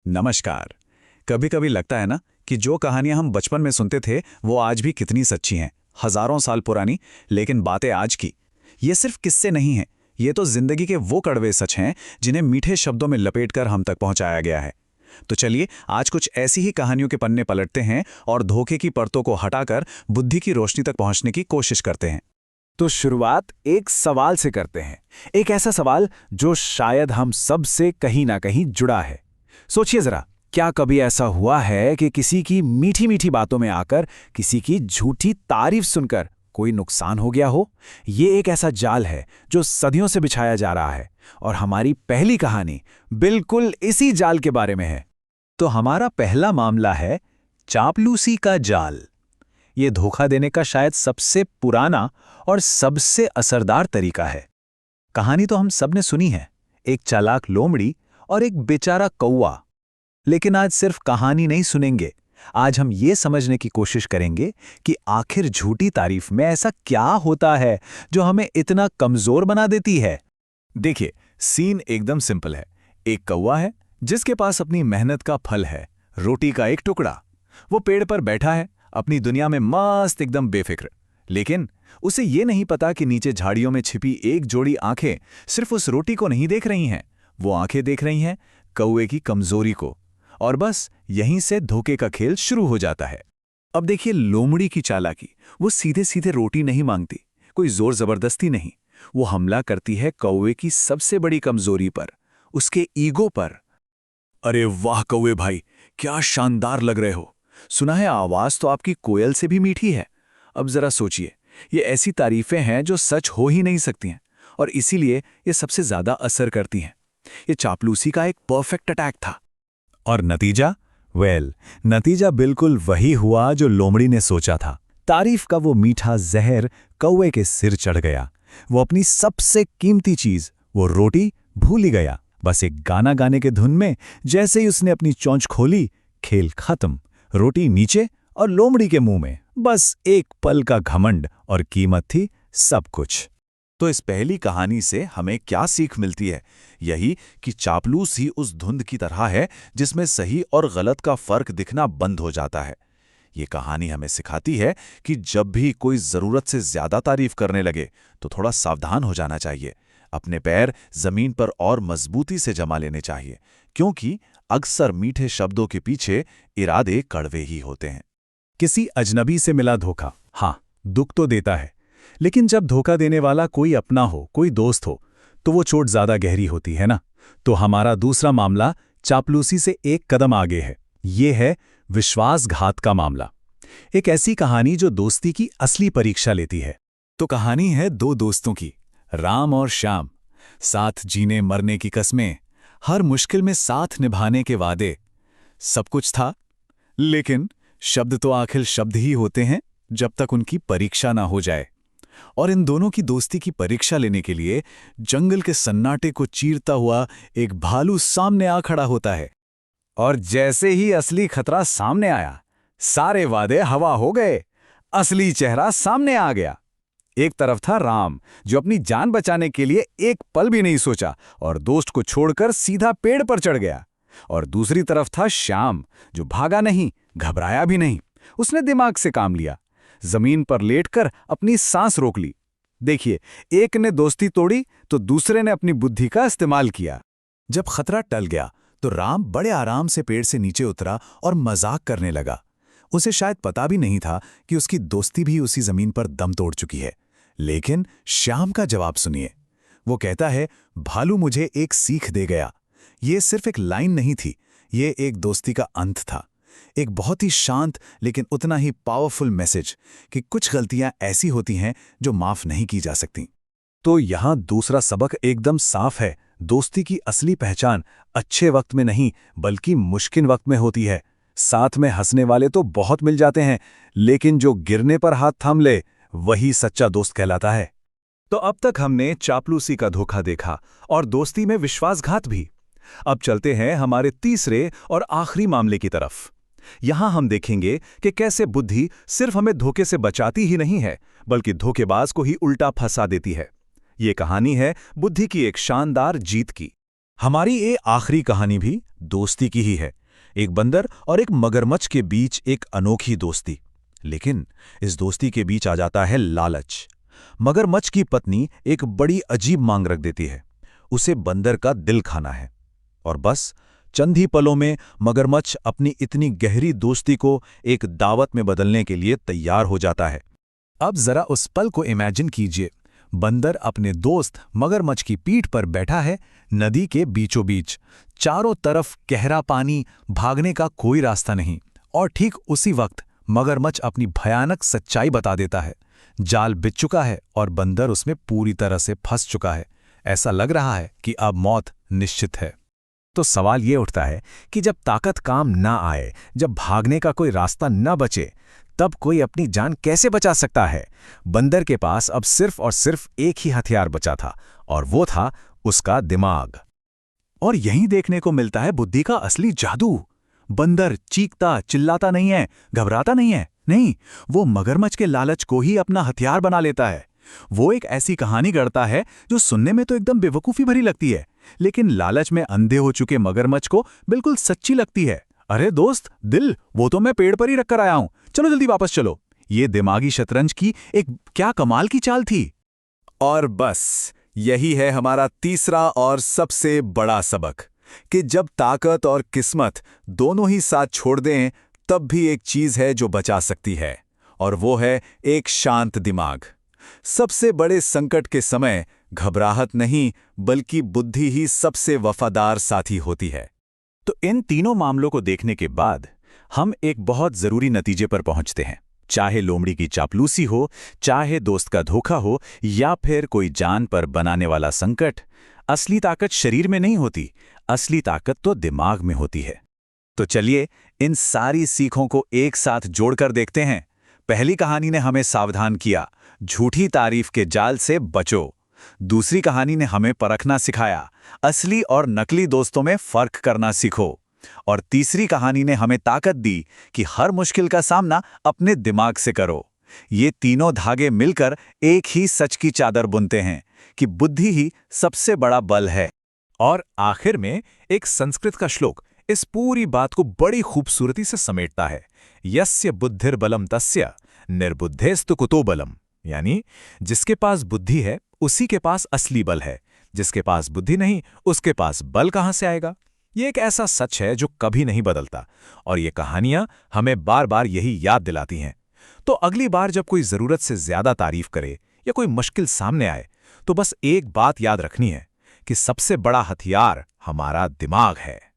नमस्कार। कभी कभी लगता है ना कि जो कहानियां हम बचपन में सुनते थे वो आज भी कितनी सच्ची हैं। हजारों साल पुरानी, लेकिन बातें आज की। ये सिर्फ किस्से नहीं हैं, ये तो जिंदगी के वो कड़वे सच हैं जिन्हें मीठे शब्दों में लपेटकर हम तक पहुंचाया गया है। तो चलिए आज कुछ ऐसी ही कहानियों के पन्ने पलटते हैं और धोखे की परतों को हटाकर बुद्धि की रोशनी तक पहुंचने की कोशिश करते हैं। तो शुरुआत एक सवाल से करते हैं। एक ऐसा सवाल जो शायद हम सब से कहीं ना कहीं जुड़ा है। सोचिए जरा, क्या कभी ऐसा हुआ है कि किसी की मीठी मीठी बातों में आकर किसी की झूठी तारीफ सुनकर कोई नुकसान हो गया हो? ये एक ऐसा जाल है जो सदियों से बिछाया जा रहा है और हमारी पहली कहानी बिल्कुल इसी जाल के बारे में है। तो हमारा पहला मामला है चापलूसी का जाल। ये धोखा देने का शायद सबसे पुराना और सबसे असरदार तरीका है। कहानी तो हम सब ने सुनी है, एक चालाक लोमड़ी और एक बेचारा कौवा। लेकिन आज सिर्फ कहानी नहीं सुनेंगे, आज हम ये समझने की कोशिश करेंगे कि आखिर झूठी तारीफ में ऐसा क्या होता है जो हमें इतना कमजोर बना देती है। देखिए, सीन एकदम सिंपल है। एक कौवा है जिसके पास अपनी मेहनत का फल है, रोटी का एक टुकड़ा। वो पेड़ पर बैठा है, अपनी दुनिया में मस्त एकदम बेफिक्र। लेकिन उसे ये नहीं पता कि नीचे झाड़ियों में छिपी एक जोड़ी आंखें सिर्फ उस रोटी को नहीं देख रही हैं, वो आंखें देख रही हैं कौवे की कमजोरी को। और बस यहीं से धोखे का खेल शुरू हो जाता है। अब देखिए लोमड़ी की चालाकी, वो सीधे सीधे रोटी नहीं मांगती, कोई जोर जबरदस्ती नहीं। वो हमला करती है कौवे की सबसे बड़ी कमजोरी पर, उसके ईगो पर। अरे वाह कौवे भाई, क्या शानदार लग रहे हो। सुना है आवाज तो आपकी कोयल से भी मीठी है। अब जरा सोचिए, ये ऐसी तारीफें हैं जो सच हो ही नहीं सकती हैं और इसीलिए ये सबसे ज्यादा असर करती हैं। ये चापलूसी का एक परफेक्ट अटैक था। और नतीजा? नतीजा बिल्कुल वही हुआ जो लोमड़ी ने सोचा था। तारीफ का वो मीठा जहर कौवे के सिर चढ़ गया। वो अपनी सबसे कीमती चीज, वो रोटी, भूल ही गया। बस एक गाना गाने के धुन में जैसे ही उसने अपनी चोंच खोली, खेल खत्म। रोटी नीचे और लोमड़ी के मुंह में बस एक पल का घमंड और कीमत थी सब कुछ। तो इस पहली कहानी से हमें क्या सीख मिलती है? यही कि चापलूस ही उस धुंध की तरह है जिसमें सही और गलत का फर्क दिखना बंद हो जाता है। ये कहानी हमें सिखाती है कि जब भी कोई जरूरत से ज्यादा तारीफ करने लगे तो थोड़ा सावधान हो जाना चाहिए। अपने पैर जमीन पर और मजबूती से जमा लेने चाहिए, क्योंकि अक्सर मीठे शब्दों के पीछे इरादे कड़वे ही होते हैं। किसी अजनबी से मिला धोखा, हाँ, दुख तो देता है, लेकिन जब धोखा देने वाला कोई अपना हो, कोई दोस्त हो, तो वो चोट ज्यादा गहरी होती है ना। तो हमारा दूसरा मामला चापलूसी से एक कदम आगे है। ये है विश्वासघात का मामला। एक ऐसी कहानी जो दोस्ती की असली परीक्षा लेती है। तो कहानी है दो दोस्तों की, राम और श्याम। साथ जीने मरने की कस्में, हर मुश्किल में साथ निभाने के वादे, सब कुछ था। लेकिन शब्द तो आखिर शब्द ही होते हैं जब तक उनकी परीक्षा ना हो जाए। और इन दोनों की दोस्ती की परीक्षा लेने के लिए जंगल के सन्नाटे को चीरता हुआ एक भालू सामने आ खड़ा होता है। और जैसे ही असली खतरा सामने आया, सारे वादे हवा हो गए। असली चेहरा सामने आ गया। एक तरफ था राम, जो अपनी जान बचाने के लिए एक पल भी नहीं सोचा और दोस्त को छोड़कर सीधा पेड़ पर चढ़ गया। और दूसरी तरफ था श्याम, जो भागा नहीं, घबराया भी नहीं। उसने दिमाग से काम लिया, जमीन पर लेटकर अपनी सांस रोक ली। देखिए, एक ने दोस्ती तोड़ी तो दूसरे ने अपनी बुद्धि का इस्तेमाल किया। जब खतरा टल गया तो राम बड़े आराम से पेड़ से नीचे उतरा और मजाक करने लगा। उसे शायद पता भी नहीं था कि उसकी दोस्ती भी उसी जमीन पर दम तोड़ चुकी है। लेकिन श्याम का जवाब सुनिए। वो कहता है, भालू मुझे एक सीख दे गया। ये सिर्फ एक लाइन नहीं थी, ये एक दोस्ती का अंत था। एक बहुत ही शांत लेकिन उतना ही पावरफुल मैसेज कि कुछ गलतियां ऐसी होती हैं जो माफ नहीं की जा सकती। तो यहां दूसरा सबक एकदम साफ है। दोस्ती की असली पहचान अच्छे वक्त में नहीं, बल्कि मुश्किल वक्त में होती है। साथ में हंसने वाले तो बहुत मिल जाते हैं, लेकिन जो गिरने पर हाथ थाम ले, वही सच्चा दोस्त कहलाता है। तो अब तक हमने चापलूसी का धोखा देखा और दोस्ती में विश्वासघात भी। अब चलते हैं हमारे तीसरे और आखिरी मामले की तरफ। यहां हम देखेंगे कि कैसे बुद्धि सिर्फ हमें धोखे से बचाती ही नहीं है, बल्कि धोखेबाज को ही उल्टा फंसा देती है। ये कहानी है बुद्धि की एक शानदार जीत की। हमारी ये आखिरी कहानी भी दोस्ती की ही है। एक बंदर और एक मगरमच्छ के बीच एक अनोखी दोस्ती। लेकिन इस दोस्ती के बीच आ जाता है लालच। मगरमच्छ की पत्नी एक बड़ी अजीब मांग रख देती है। उसे बंदर का दिल खाना है। और बस चंद ही पलों में मगरमच्छ अपनी इतनी गहरी दोस्ती को एक दावत में बदलने के लिए तैयार हो जाता है। अब जरा उस पल को इमेजिन कीजिए। बंदर अपने दोस्त मगरमच्छ की पीठ पर बैठा है, नदी के बीचों बीच। चारों तरफ गहरा पानी, भागने का कोई रास्ता नहीं। और ठीक उसी वक्त मगरमच्छ अपनी भयानक सच्चाई बता देता है। जाल बिछ चुका है और बंदर उसमें पूरी तरह से फंस चुका है। ऐसा लग रहा है कि अब मौत निश्चित है। तो सवाल ये उठता है कि जब ताकत काम ना आए, जब भागने का कोई रास्ता न बचे, तब कोई अपनी जान कैसे बचा सकता है? बंदर के पास अब सिर्फ और सिर्फ एक ही हथियार बचा था, और वो था उसका दिमाग। और यहीं देखने को मिलता है बुद्धि का असली जादू। बंदर चीखता चिल्लाता नहीं है, घबराता नहीं है, नहीं, वो मगरमच्छ के लालच को ही अपना हथियार बना लेता है। वो एक ऐसी कहानी गढ़ता है जो सुनने में तो एकदम बेवकूफ़ी भरी लगती है, लेकिन लालच में अंधे हो चुके मगरमच्छ को बिल्कुल सच्ची लगती है। अरे दोस्त, दिल वो तो मैं पेड़ पर ही रखकर आया हूं, चलो जल्दी वापस चलो। ये दिमागी शतरंज की एक क्या कमाल की चाल थी। और बस यही है हमारा तीसरा और सबसे बड़ा सबक, कि जब ताकत और किस्मत दोनों ही साथ छोड़ दें, तब भी एक चीज है जो बचा सकती है, और वो है एक शांत दिमाग। सबसे बड़े संकट के समय घबराहट नहीं, बल्कि बुद्धि ही सबसे वफादार साथी होती है। तो इन तीनों मामलों को देखने के बाद हम एक बहुत जरूरी नतीजे पर पहुंचते हैं। चाहे लोमड़ी की चापलूसी हो, चाहे दोस्त का धोखा हो, या फिर कोई जान पर बनाने वाला संकट, असली ताकत शरीर में नहीं होती, असली ताकत तो दिमाग में होती है। तो चलिए इन सारी सीखों को एक साथ जोड़कर देखते हैं। पहली कहानी ने हमें सावधान किया, झूठी तारीफ के जाल से बचो। दूसरी कहानी ने हमें परखना सिखाया, असली और नकली दोस्तों में फर्क करना सीखो। और तीसरी कहानी ने हमें ताकत दी कि हर मुश्किल का सामना अपने दिमाग से करो। ये तीनों धागे मिलकर एक ही सच की चादर बुनते हैं कि बुद्धि ही सबसे बड़ा बल है। और आखिर में एक संस्कृत का श्लोक इस पूरी बात को बड़ी खूबसूरती से समेटता है। यस्य बुद्धिर्बलम तस्य निर्बुद्धेस्तु कुतो बलम। यानी जिसके पास बुद्धि है उसी के पास असली बल है, जिसके पास बुद्धि नहीं उसके पास बल कहां से आएगा। ये एक ऐसा सच है जो कभी नहीं बदलता, और ये कहानियां हमें बार बार यही याद दिलाती हैं। तो अगली बार जब कोई जरूरत से ज्यादा तारीफ करे या कोई मुश्किल सामने आए, तो बस एक बात याद रखनी है कि सबसे बड़ा हथियार हमारा दिमाग है।